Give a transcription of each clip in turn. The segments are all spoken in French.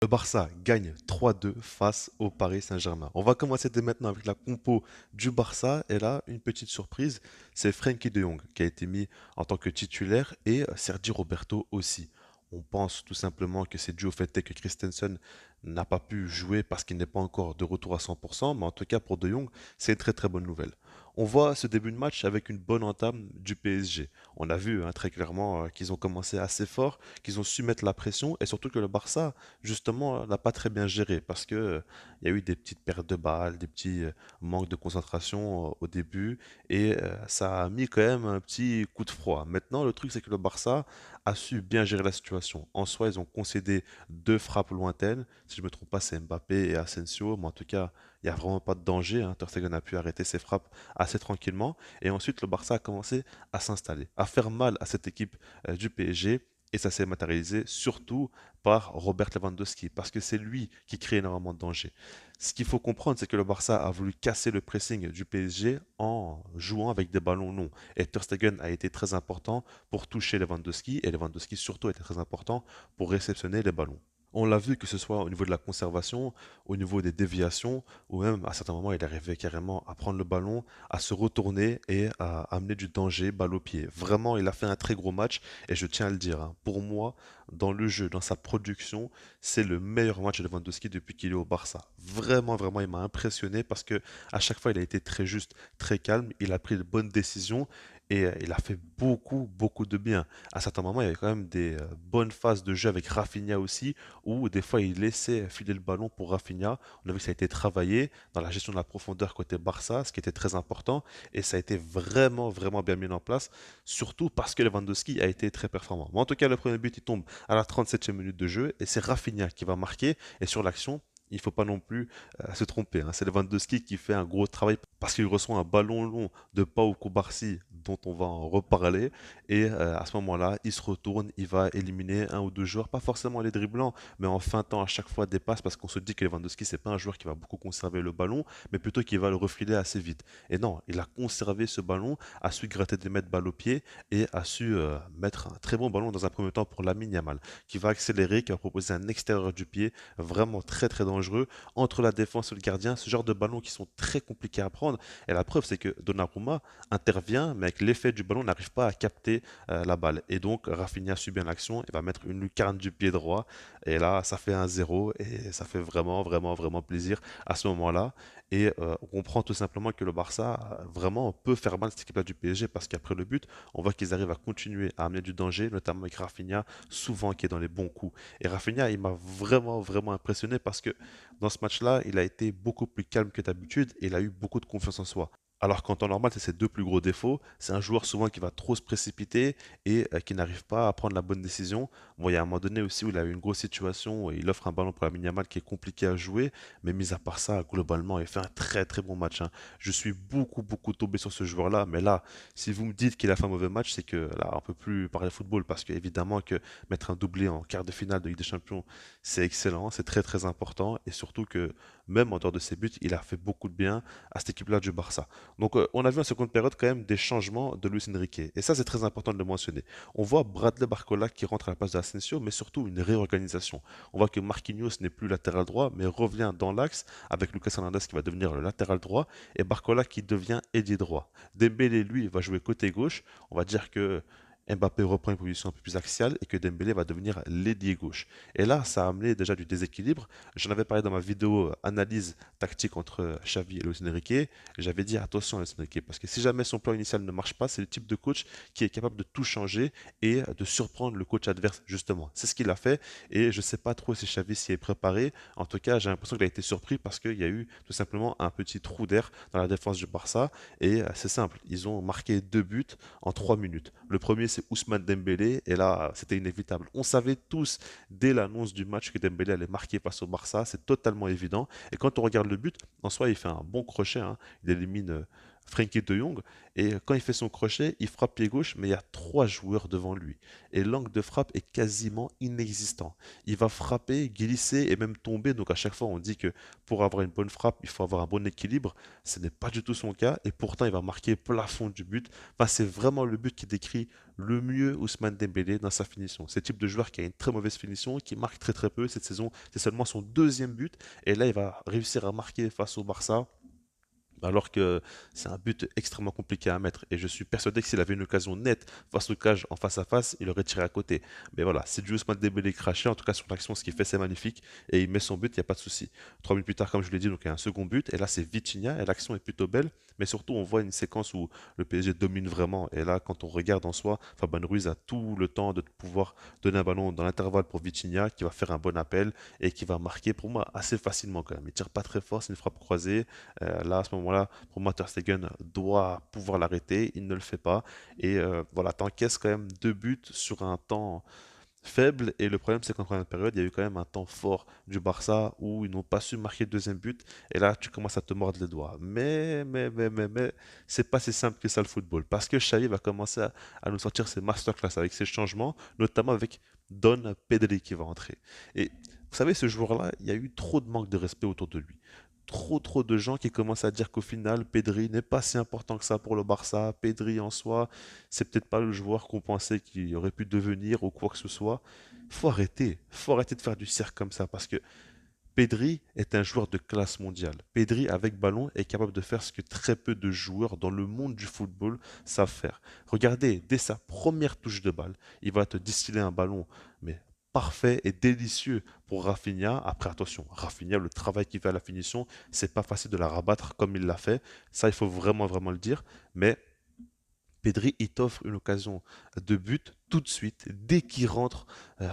Le Barça gagne 3-2 face au Paris Saint-Germain. On va commencer dès maintenant avec la compo du Barça. Et là, une petite surprise, c'est Frenkie de Jong qui a été mis en tant que titulaire et Sergi Roberto aussi. On pense tout simplement que c'est dû au fait que Christensen n'a pas pu jouer parce qu'il n'est pas encore de retour à 100%, mais en tout cas pour de Jong, c'est une très très bonne nouvelle. On voit ce début de match avec une bonne entame du PSG. On a vu très clairement qu'ils ont commencé assez fort, qu'ils ont su mettre la pression et surtout que le Barça justement, n'a pas très bien géré parce que il y a eu des petites pertes de balles, des petits manques de concentration au début et ça a mis quand même un petit coup de froid. Maintenant, le truc, c'est que le Barça a su bien gérer la situation. En soi, ils ont concédé deux frappes lointaines. Si je ne me trompe pas, c'est Mbappé et Asensio, mais en tout cas, il n'y a vraiment pas de danger, hein. Ter Stegen a pu arrêter ses frappes assez tranquillement. Et ensuite, le Barça a commencé à s'installer, à faire mal à cette équipe du PSG. Et ça s'est matérialisé surtout par Robert Lewandowski, parce que c'est lui qui crée énormément de danger. Ce qu'il faut comprendre, c'est que le Barça a voulu casser le pressing du PSG en jouant avec des ballons longs. Et Ter Stegen a été très important pour toucher Lewandowski, et Lewandowski surtout a été très important pour réceptionner les ballons. On l'a vu que ce soit au niveau de la conservation, au niveau des déviations, ou même à certains moments il arrivait carrément à prendre le ballon, à se retourner et à amener du danger balle au pied. Vraiment, il a fait un très gros match et je tiens à le dire, hein, pour moi, dans le jeu, dans sa production, c'est le meilleur match de Lewandowski depuis qu'il est au Barça. Vraiment, vraiment, il m'a impressionné parce que à chaque fois, il a été très juste, très calme, il a pris de bonnes décisions et il a fait beaucoup, beaucoup de bien. À certains moments, il y avait quand même des bonnes phases de jeu avec Rafinha aussi, où des fois, il laissait filer le ballon pour Rafinha. On a vu que ça a été travaillé dans la gestion de la profondeur côté Barça, ce qui était très important, et ça a été vraiment, vraiment bien mis en place, surtout parce que Lewandowski a été très performant. Mais en tout cas, le premier but, il tombe à la 37e minute de jeu et c'est Rafinha qui va marquer. Et sur l'action, il ne faut pas non plus se tromper, hein. C'est Lewandowski qui fait un gros travail parce qu'il reçoit un ballon long de Pau Cubarsí dont on va en reparler. Et à ce moment-là, il se retourne, il va éliminer un ou deux joueurs, pas forcément les driblants, mais en feintant à chaque fois des passes parce qu'on se dit que Lewandowski, c'est pas un joueur qui va beaucoup conserver le ballon, mais plutôt qui va le refiler assez vite. Et non, il a conservé ce ballon, a su gratter des mètres balle au pied et a su mettre un très bon ballon dans un premier temps pour Lamine Yamal, qui va accélérer, qui va proposer un extérieur du pied vraiment très très dangereux entre la défense et le gardien. Ce genre de ballons qui sont très compliqués à prendre. Et la preuve, c'est que Donnarumma intervient, mais avec l'effet du ballon, n'arrive pas à capter la balle. Et donc, Rafinha suit bien l'action, il va mettre une lucarne du pied droit. Et là, ça fait un zéro et ça fait vraiment, vraiment, vraiment plaisir à ce moment-là. Et on comprend tout simplement que le Barça vraiment peut faire mal cette équipe-là du PSG parce qu'après le but, on voit qu'ils arrivent à continuer à amener du danger, notamment avec Rafinha, souvent qui est dans les bons coups. Et Rafinha, il m'a vraiment, vraiment impressionné parce que dans ce match-là, il a été beaucoup plus calme que d'habitude et il a eu beaucoup de confiance en soi. Alors qu'en temps normal, c'est ses deux plus gros défauts. C'est un joueur souvent qui va trop se précipiter et qui n'arrive pas à prendre la bonne décision. Bon, il y a un moment donné aussi où il a eu une grosse situation où il offre un ballon pour la Yamal qui est compliqué à jouer. Mais mis à part ça, globalement, il fait un très très bon match, hein. Je suis beaucoup beaucoup tombé sur ce joueur-là. Mais là, si vous me dites qu'il a fait un mauvais match, c'est que là, on peut plus parler football parce qu'évidemment que mettre un doublé en quart de finale de Ligue des Champions, c'est excellent, c'est très très important. Et surtout que même en dehors de ses buts, il a fait beaucoup de bien à cette équipe-là du Barça. Donc on a vu en seconde période quand même des changements de Luis Enrique. Et ça, c'est très important de le mentionner. On voit Bradley Barcola qui rentre à la place d'Asensio, mais surtout une réorganisation. On voit que Marquinhos n'est plus latéral droit, mais revient dans l'axe avec Lucas Hernandez qui va devenir le latéral droit et Barcola qui devient ailier droit. Dembélé, lui, va jouer côté gauche. On va dire que Mbappé reprend une position un peu plus axiale et que Dembélé va devenir l'ailier gauche. Et là, ça a amené déjà du déséquilibre. J'en avais parlé dans ma vidéo analyse tactique entre Xavi et Luis Enrique. J'avais dit attention à Luis Enrique parce que si jamais son plan initial ne marche pas, c'est le type de coach qui est capable de tout changer et de surprendre le coach adverse justement. C'est ce qu'il a fait et je ne sais pas trop si Xavi s'y est préparé. En tout cas, j'ai l'impression qu'il a été surpris parce qu'il y a eu tout simplement un petit trou d'air dans la défense du Barça et c'est simple, ils ont marqué deux buts en 3 minutes. Le premier, c'est Ousmane Dembélé, et là, c'était inévitable. On savait tous, dès l'annonce du match, que Dembélé allait marquer face au Barça, c'est totalement évident. Et quand on regarde le but, en soi, il fait un bon crochet, hein. Il élimine Frenkie de Jong, et quand il fait son crochet, il frappe pied gauche, mais il y a trois joueurs devant lui. Et l'angle de frappe est quasiment inexistant. Il va frapper, glisser et même tomber. Donc à chaque fois, on dit que pour avoir une bonne frappe, il faut avoir un bon équilibre. Ce n'est pas du tout son cas. Et pourtant, il va marquer plafond du but. Enfin, c'est vraiment le but qui décrit le mieux Ousmane Dembélé dans sa finition. C'est le type de joueur qui a une très mauvaise finition, qui marque très très peu. Cette saison, c'est seulement son deuxième but. Et là, il va réussir à marquer face au Barça alors que c'est un but extrêmement compliqué à mettre. Et je suis persuadé que s'il avait une occasion nette face au cage en face à face, il aurait tiré à côté. Mais voilà, c'est du Ousmane Dembélé craché. En tout cas, sur l'action, ce qu'il fait, c'est magnifique. Et il met son but, il n'y a pas de souci. 3 minutes plus tard, comme je l'ai dit, donc il y a un second but. Et là, c'est Vitinha. Et l'action est plutôt belle. Mais surtout, on voit une séquence où le PSG domine vraiment. Et là, quand on regarde en soi, Fabian Ruiz a tout le temps de pouvoir donner un ballon dans l'intervalle pour Vitinha, qui va faire un bon appel et qui va marquer pour moi assez facilement quand même. Il tire pas très fort, c'est une frappe croisée. Là, à ce moment-là, pour moi, Ter Stegen doit pouvoir l'arrêter. Il ne le fait pas. Et voilà, t'encaisses quand même deux buts sur un temps faible. Et le problème, c'est qu'en première période, il y a eu quand même un temps fort du Barça où ils n'ont pas su marquer le deuxième but. Et là, tu commences à te mordre les doigts. Mais, c'est pas si simple que ça le football. Parce que Xavi va commencer à nous sortir ses masterclass avec ses changements, notamment avec Don Pedri qui va entrer. Et vous savez, ce joueur-là, il y a eu trop de manque de respect autour de lui. Trop de gens qui commencent à dire qu'au final, Pedri n'est pas si important que ça pour le Barça. Pedri en soi, c'est peut-être pas le joueur qu'on pensait qu'il aurait pu devenir ou quoi que ce soit. Faut arrêter de faire du cirque comme ça parce que Pedri est un joueur de classe mondiale. Pedri, avec ballon, est capable de faire ce que très peu de joueurs dans le monde du football savent faire. Regardez, dès sa première touche de balle, il va te distiller un ballon, mais parfait et délicieux pour Rafinha. Après, attention, Rafinha, le travail qu'il fait à la finition, c'est pas facile de la rabattre comme il l'a fait. Ça, il faut vraiment le dire. Mais Pedri, il t'offre une occasion de but tout de suite, dès qu'il rentre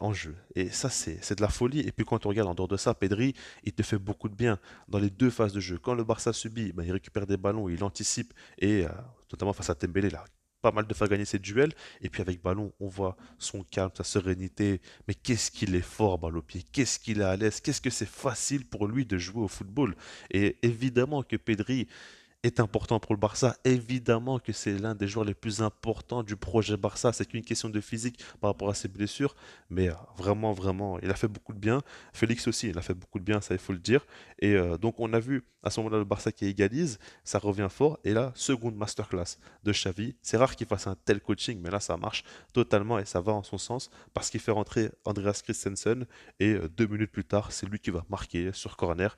en jeu. Et ça, c'est de la folie. Et puis quand on regarde en dehors de ça, Pedri, il te fait beaucoup de bien dans les deux phases de jeu. Quand le Barça subit, ben, il récupère des ballons, il anticipe, et notamment face à Dembélé, là, pas mal de faire gagner ses duels. Et puis avec ballon, on voit son calme, sa sérénité. Mais qu'est-ce qu'il est fort, balle au pied. Qu'est-ce qu'il est à l'aise. Qu'est-ce que c'est facile pour lui de jouer au football. Et évidemment que Pedri, est important pour le Barça. Évidemment que c'est l'un des joueurs les plus importants du projet Barça. C'est qu'une question de physique par rapport à ses blessures. Mais vraiment, il a fait beaucoup de bien. Félix aussi, il a fait beaucoup de bien, ça il faut le dire. Et donc on a vu à ce moment-là le Barça qui égalise, ça revient fort. Et là, seconde masterclass de Xavi. C'est rare qu'il fasse un tel coaching, mais là ça marche totalement et ça va en son sens parce qu'il fait rentrer Andreas Christensen. Et 2 minutes plus tard, c'est lui qui va marquer sur corner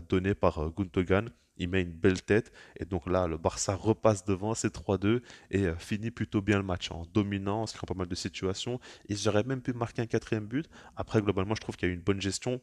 donné par Gundogan. Il met une belle tête et donc là, le Barça repasse devant, c'est 3-2 et finit plutôt bien le match en dominant, en se créant pas mal de situations. Ils auraient même pu marquer un quatrième but. Après, globalement, je trouve qu'il y a eu une bonne gestion.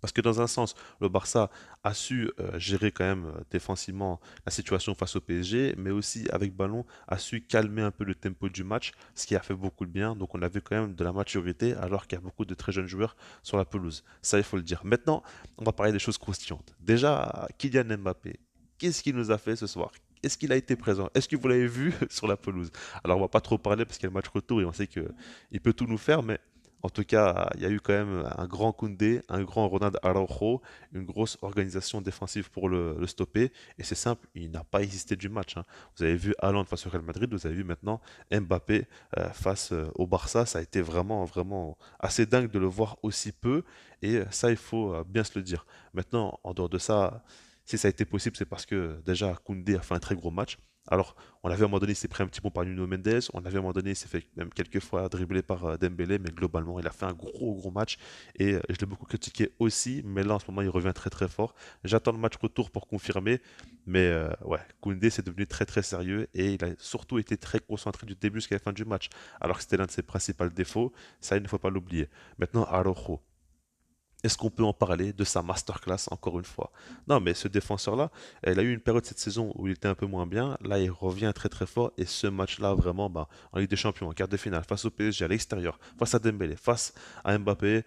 Parce que dans un sens, le Barça a su gérer quand même défensivement la situation face au PSG, mais aussi avec ballon a su calmer un peu le tempo du match, ce qui a fait beaucoup de bien. Donc on avait quand même de la maturité alors qu'il y a beaucoup de très jeunes joueurs sur la pelouse. Ça, il faut le dire. Maintenant, on va parler des choses croustillantes. Déjà, Kylian Mbappé, qu'est-ce qu'il nous a fait ce soir? Est-ce qu'il a été présent? Est-ce que vous l'avez vu sur la pelouse? Alors on va pas trop parler parce qu'il y a le match retour et on sait qu'il peut tout nous faire, mais en tout cas, il y a eu quand même un grand Koundé, un grand Ronald Araujo, une grosse organisation défensive pour le stopper. Et c'est simple, il n'a pas existé du match, hein. Vous avez vu Haaland face au Real Madrid, vous avez vu maintenant Mbappé face au Barça. Ça a été vraiment assez dingue de le voir aussi peu. Et ça, il faut bien se le dire. Maintenant, en dehors de ça, si ça a été possible, c'est parce que déjà Koundé a fait un très gros match. Alors, on avait à un moment donné, il s'est pris un petit peu par Nuno Mendes. On avait à un moment donné, il s'est fait même quelques fois dribbler par Dembélé, mais globalement, il a fait un gros match. Et je l'ai beaucoup critiqué aussi, mais là, en ce moment, il revient très fort. J'attends le match retour pour confirmer, mais ouais, Koundé, c'est devenu très sérieux et il a surtout été très concentré du début jusqu'à la fin du match, alors que c'était l'un de ses principaux défauts. Ça, il ne faut pas l'oublier. Maintenant, Araujo. Est-ce qu'on peut en parler de sa masterclass encore une fois? Non, mais ce défenseur-là, il a eu une période cette saison où il était un peu moins bien. Là, il revient très fort. Et ce match-là, vraiment, bah, en Ligue des Champions, en quart de finale, face au PSG à l'extérieur, face à Dembélé, face à Mbappé,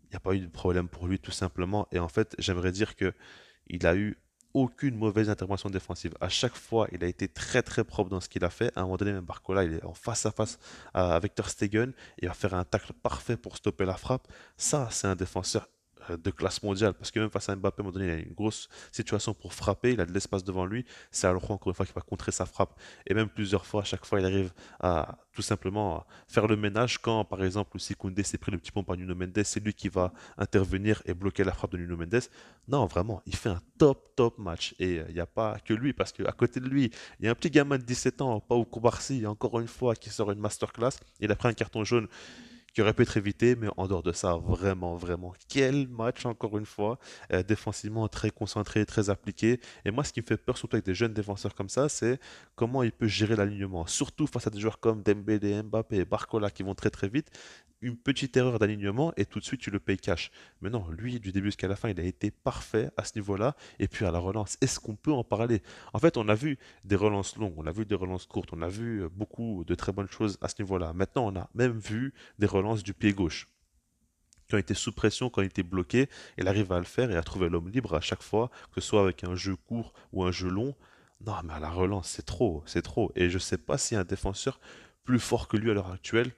il n'y a pas eu de problème pour lui, tout simplement. Et en fait, j'aimerais dire que il a eu aucune mauvaise intervention défensive. À chaque fois, il a été très propre dans ce qu'il a fait. À un moment donné, même Barcola, il est en face à face avec Ter Stegen. Il va faire un tacle parfait pour stopper la frappe. Ça, c'est un défenseur de classe mondiale. Parce que même face à Mbappé, à un moment donné, il a une grosse situation pour frapper, il a de l'espace devant lui. C'est Araujo, encore une fois, qui va contrer sa frappe. Et même plusieurs fois, à chaque fois, il arrive à tout simplement faire le ménage quand, par exemple, si Koundé s'est pris le petit pont par Nuno Mendes, c'est lui qui va intervenir et bloquer la frappe de Nuno Mendes. Non, vraiment, il fait un top match. Et il n'y a pas que lui, parce qu'à côté de lui, il y a un petit gamin de 17 ans, Pau Koubarsi, encore une fois, qui sort une masterclass. Il a pris un carton jaune qui aurait pu être évité, mais en dehors de ça, vraiment, quel match encore une fois, défensivement très concentré, très appliqué. Et moi, ce qui me fait peur, surtout avec des jeunes défenseurs comme ça, c'est comment il peut gérer l'alignement, surtout face à des joueurs comme Dembélé, Mbappé et Barcola qui vont très vite. Une petite erreur d'alignement et tout de suite tu le payes cash. Mais non, lui, du début jusqu'à la fin, il a été parfait à ce niveau-là. Et puis à la relance, est-ce qu'on peut en parler? En fait, on a vu des relances longues, on a vu des relances courtes, on a vu beaucoup de très bonnes choses à ce niveau-là. Maintenant, on a même vu des relances du pied gauche. Qui ont été sous pression, qui ont été bloqués, il arrive à le faire et à trouver l'homme libre à chaque fois, que ce soit avec un jeu court ou un jeu long. Non, mais à la relance, c'est trop, c'est trop. Et je ne sais pas s'il y a un défenseur plus fort que lui à l'heure actuelle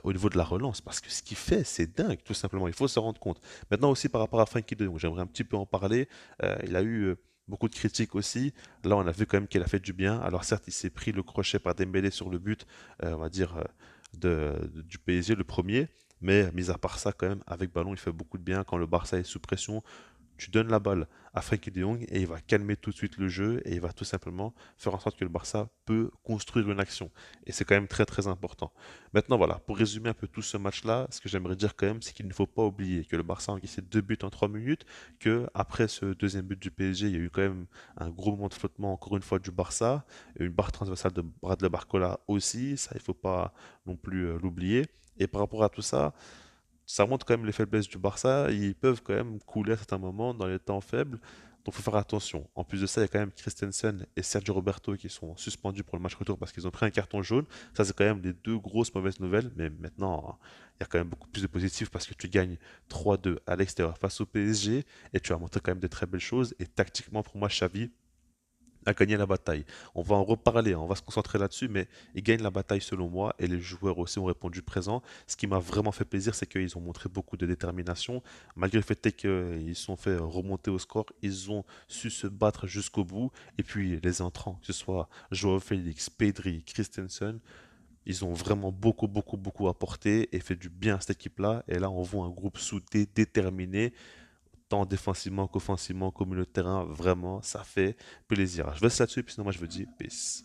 au niveau de la relance, parce que ce qu'il fait, c'est dingue, tout simplement. Il faut se rendre compte. Maintenant aussi, par rapport à Frankie de Jong, j'aimerais un petit peu en parler. Il a eu beaucoup de critiques aussi. Là, on a vu quand même qu'il a fait du bien. Alors certes, il s'est pris le crochet par Dembélé sur le but, on va dire, du PSG, le premier. Mais mis à part ça, quand même, avec ballon, il fait beaucoup de bien. Quand le Barça est sous pression, tu donnes la balle à Frenkie de Jong et il va calmer tout de suite le jeu et il va tout simplement faire en sorte que le Barça peut construire une action. Et c'est quand même très important. Maintenant, voilà, pour résumer un peu tout ce match-là, ce que j'aimerais dire quand même, c'est qu'il ne faut pas oublier que le Barça a encaissé 2 buts en 3 minutes, que après ce deuxième but du PSG, il y a eu quand même un gros moment de flottement encore une fois du Barça, une barre transversale de Bradley Barcola aussi, ça il ne faut pas non plus l'oublier. Et par rapport à tout ça, ça montre quand même les faiblesses du Barça. Ils peuvent quand même couler à certains moments dans les temps faibles. Donc il faut faire attention. En plus de ça, il y a quand même Christensen et Sergio Roberto qui sont suspendus pour le match retour parce qu'ils ont pris un carton jaune. Ça, c'est quand même les deux grosses mauvaises nouvelles. Mais maintenant, il y a quand même beaucoup plus de positifs parce que tu gagnes 3-2 à l'extérieur face au PSG et tu as montré quand même de très belles choses. Et tactiquement, pour moi, Xavi a gagné la bataille. On va en reparler, on va se concentrer là-dessus, mais ils gagnent la bataille selon moi et les joueurs aussi ont répondu présent. Ce qui m'a vraiment fait plaisir, c'est qu'ils ont montré beaucoup de détermination. Malgré le fait qu'ils se sont fait remonter au score, ils ont su se battre jusqu'au bout. Et puis les entrants, que ce soit Joao Félix, Pedri, Christensen, ils ont vraiment beaucoup apporté et fait du bien à cette équipe-là. Et là, on voit un groupe soudé, déterminé tant défensivement qu'offensivement, comme le terrain, vraiment, ça fait plaisir. Je vais laisse là-dessus, puis sinon moi je vous dis peace.